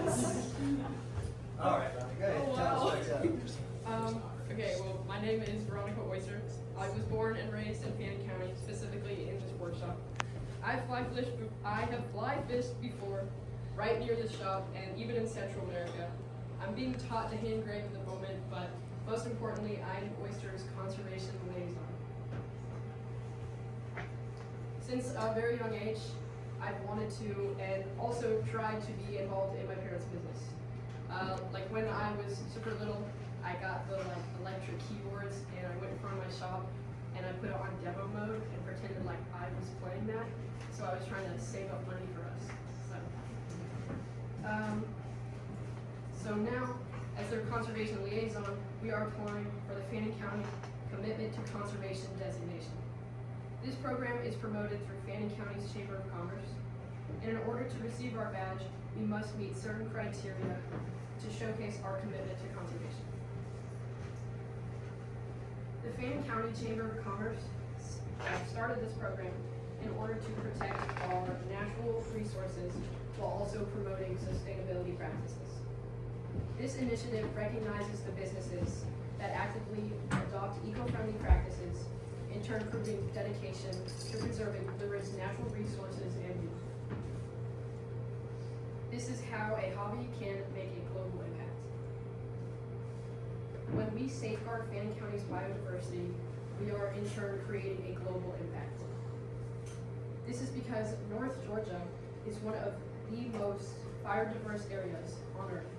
All right, Ronnie, go ahead. Oh, Tell us wow. what's up. Okay, well, my name is Veronica Oyster. I was born and raised in Fannin County, specifically in this workshop. I have fly fished before, right near this shop, and even in Central America. I'm being taught to hand grave at the moment, but most importantly, I am Oyster's conservation liaison. Since a very young age, I've wanted to and also tried to be involved in my parents' business. Like when I was super little, I got the electric keyboards and I went in front of my shop and I put it on demo mode and pretended like I was playing that. So I was trying to save up money for us. So now, as their conservation liaison, we are applying for the Fannin County Commitment to Conservation designation. This program is promoted through Fannin County's Chamber of Commerce, and in order to receive our badge, we must meet certain criteria to showcase our commitment to conservation. The Fannin County Chamber of Commerce started this program in order to protect our natural resources while also promoting sustainability practices. This initiative recognizes the businesses that actively adopt eco-friendly practices, in turn proving dedication to preserving the rich natural resources and youth. This is how a hobby can make a global impact. When we safeguard Fannin County's biodiversity, we are in turn creating a global impact. This is because North Georgia is one of the most biodiverse areas on Earth,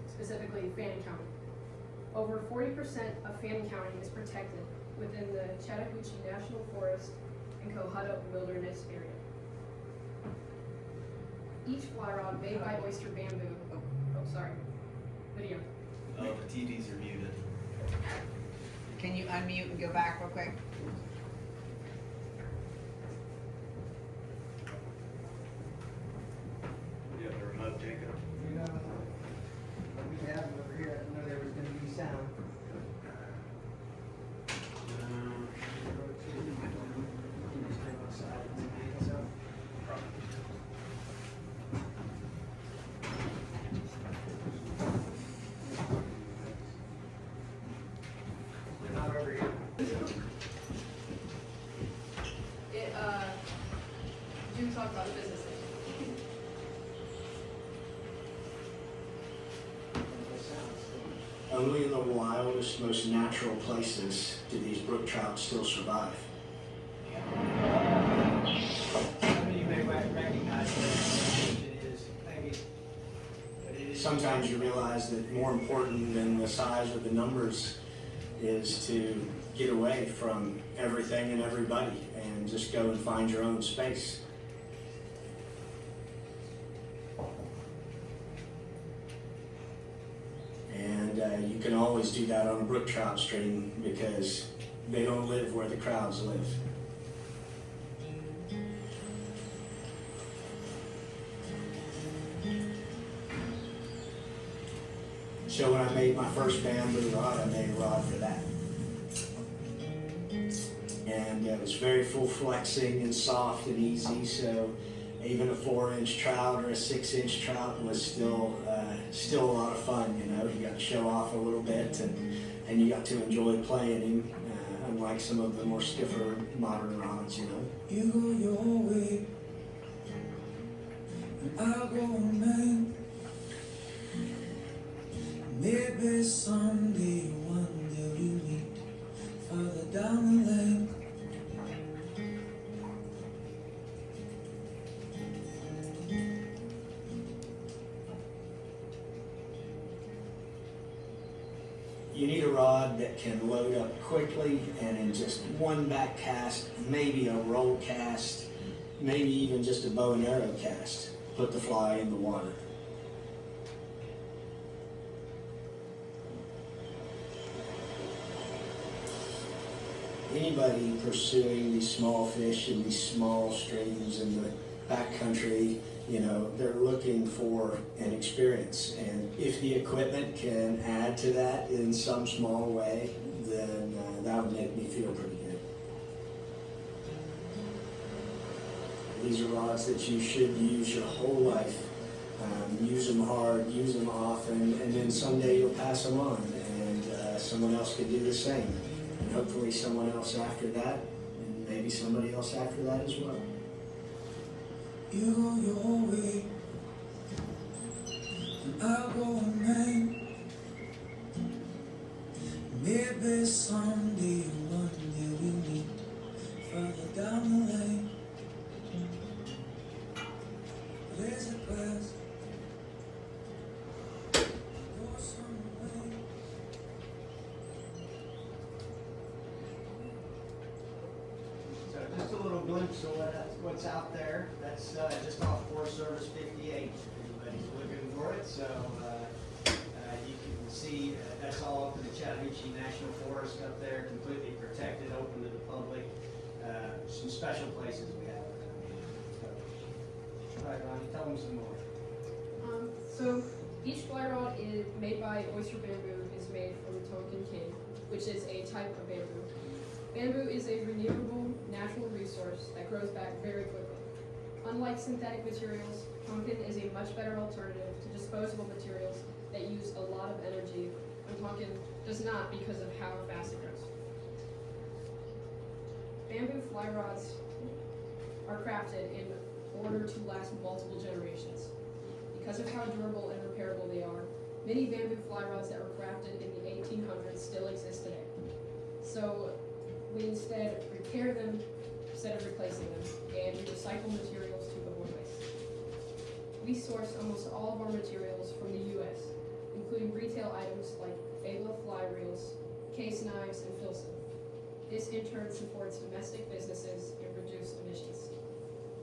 specifically Fannin County. Over 40% of Fannin County is protected within the Chattahoochee National Forest and Cohutta Wilderness area. Each fly rod made by Oyster bamboo, video. Oh, the TVs are muted. Can you unmute and go back real quick? You have the remote, Jacob? You know, we have them over here. I didn't know there was gonna be sound. They're not over here. You talk about the business thing. Only in the wildest, most natural places do these brook trout still survive. Some of you may recognize what it is, maybe. But it is. Sometimes you realize that more important than the size or the numbers is to get away from everything and everybody and just go and find your own space. And you can always do that on a brook trout stream because they don't live where the crowds live. So when I made my first bamboo rod, I made a rod for that. And it was very full flexing and soft and easy, so even a 4-inch trout or a 6-inch trout was still a lot of fun, you know. You got to show off a little bit and you got to enjoy playing him, unlike some of the more stiffer modern rods, you know. You go your way, and I'll go mine. Maybe someday, one day we'll meet further down the lane. You need a rod that can load up quickly and in just one back cast, maybe a roll cast, maybe even just a bow and arrow cast. Put the fly in the water. Anybody pursuing these small fish in these small streams in the backcountry, you know, they're looking for an experience. And if the equipment can add to that in some small way, then that would make me feel pretty good. These are rods that you should use your whole life use them hard, use them often, and then someday you'll pass them on, and someone else could do the same. And hopefully someone else after that, and maybe somebody else after that as well. You go your way, and I'll go mine. Maybe someday, one day we'll meet further down the lane. There's a glass, go some way. So just a little glimpse of what's out there. That's just off Forest Service 58. Everybody's looking for it. So you can see that's all up in the Chattahoochee National Forest up there, completely protected, open to the public. Some special places we have. All right, Ronnie, tell them some more. So each fly rod is made by Oyster bamboo is made from Tonkin cane, which is a type of bamboo. Bamboo is a renewable natural resource that grows back very quickly. Unlike synthetic materials, Tonkin is a much better alternative to disposable materials that use a lot of energy, and Tonkin does not because of how fast it grows. Bamboo fly rods are crafted in order to last multiple generations. Because of how durable and repairable they are, many bamboo fly rods that were crafted in the 1800s still exist today. So we instead repair them instead of replacing them, and we recycle materials to avoid waste. We source almost all of our materials from the U.S., including retail items like Abla fly reels, case knives, and filson. This in turn supports domestic businesses and reduced emissions.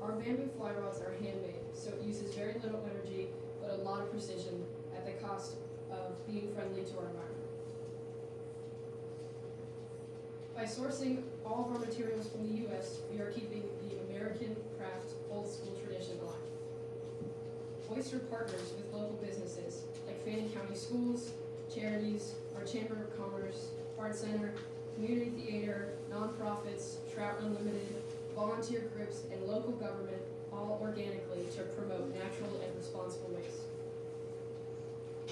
Our bamboo fly rods are handmade, so it uses very little energy but a lot of precision at the cost of being friendly to our environment. By sourcing all of our materials from the U.S., we are keeping the American craft old school tradition alive. Oyster partners with local businesses like Fannin County schools, charities, our Chamber of Commerce, Art Center, community theater, nonprofits, Trout Unlimited, volunteer groups, and local government, all organically to promote natural and responsible waste.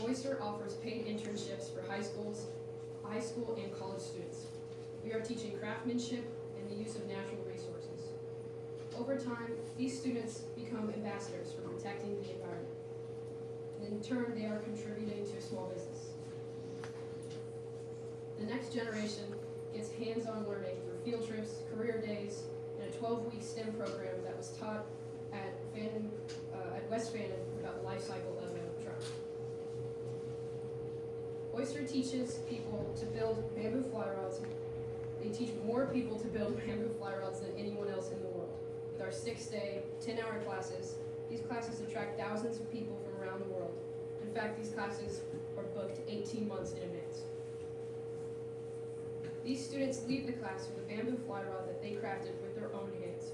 Oyster offers paid internships for high school and college students. We are teaching craftsmanship and the use of natural resources. Over time, these students become ambassadors for protecting the environment. And in turn, they are contributing to small business. The next generation gets hands-on learning through field trips, career days, and a 12-week STEM program that was taught at West Fannin about the life cycle of a trout. Oyster teaches people to build bamboo fly rods. They teach more people to build bamboo fly rods than anyone else in the world. With our 6-day, 10-hour classes, these classes attract thousands of people from around the world. In fact, these classes are booked 18 months in advance. These students leave the class with a bamboo fly rod that they crafted with their own hands,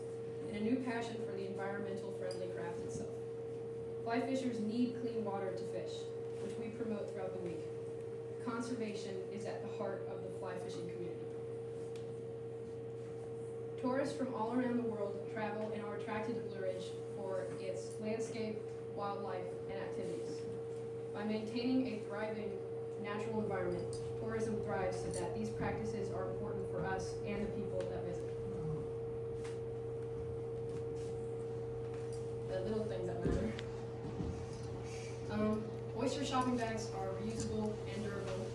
and a new passion for the environmental friendly craft itself. Fly fishers need clean water to fish, which we promote throughout the week. Conservation is at the heart of the fly fishing community. Tourists from all around the world travel and are attracted to Blue Ridge for its landscape, wildlife, and activities. By maintaining a thriving natural environment, tourism thrives so that these practices are important for us and the people that visit. The little things that matter. Oyster shopping bags are reusable and durable.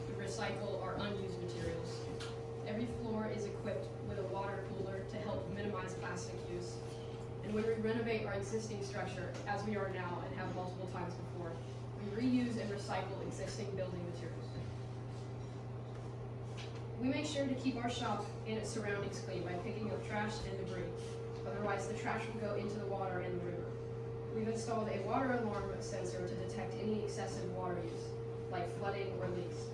We recycle our unused materials. Every floor is equipped with a water cooler to help minimize plastic use. And when we renovate our existing structure, as we are now and have multiple times before, we reuse and recycle existing building materials. We make sure to keep our shop and its surroundings clean by picking up trash and debris. Otherwise, the trash will go into the water and the river. We've installed a water alarm sensor to detect any excessive water use, like flooding or leaks.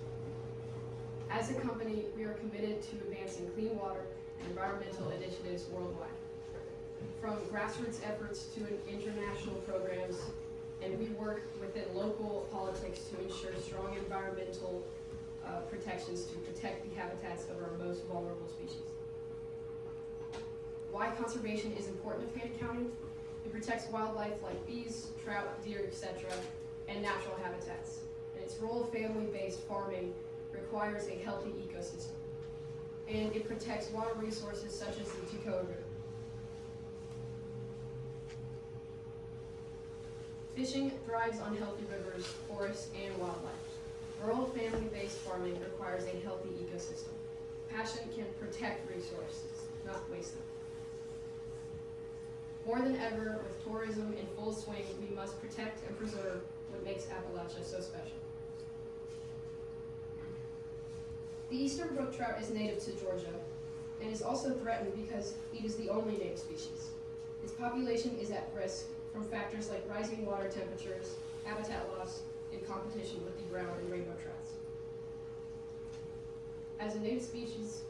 As a company, we are committed to advancing clean water and environmental initiatives worldwide. From grassroots efforts to international programs, and we work within local politics to ensure strong environmental protections to protect the habitats of our most vulnerable species. Why conservation is important to Fannin County? It protects wildlife like bees, trout, deer, etc., and natural habitats. And its role of family-based farming requires a healthy ecosystem. And it protects water resources such as the Cohutta River. Fishing thrives on healthy rivers, forests, and wildlife. Rural family-based farming requires a healthy ecosystem. Passion can protect resources, not waste them. More than ever, with tourism in full swing, we must protect and preserve what makes Appalachia so special. The eastern brook trout is native to Georgia and is also threatened because it is the only native species. Its population is at risk from factors like rising water temperatures, habitat loss, and competition with the brown and rainbow trouts. As a native species,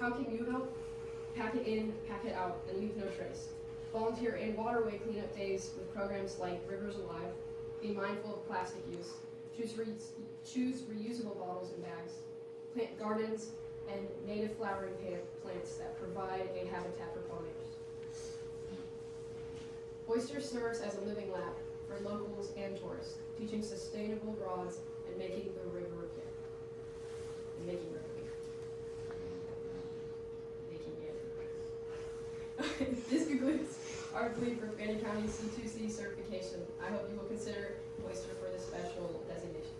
how can you help? Pack it in, pack it out, and leave no trace. Volunteer in waterway cleanup days with programs like Rivers Alive. Be mindful of plastic use. Choose reusable bottles and bags. Plant gardens and native flowering plants that provide a habitat for pollinators. Oyster serves as a living lab for locals and tourists, teaching sustainable rods and making the river appear. And making river appear. Making it. This concludes our plea for Fannin County C2C certification. I hope you will consider Oyster for this special designation.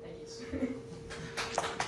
Thank you.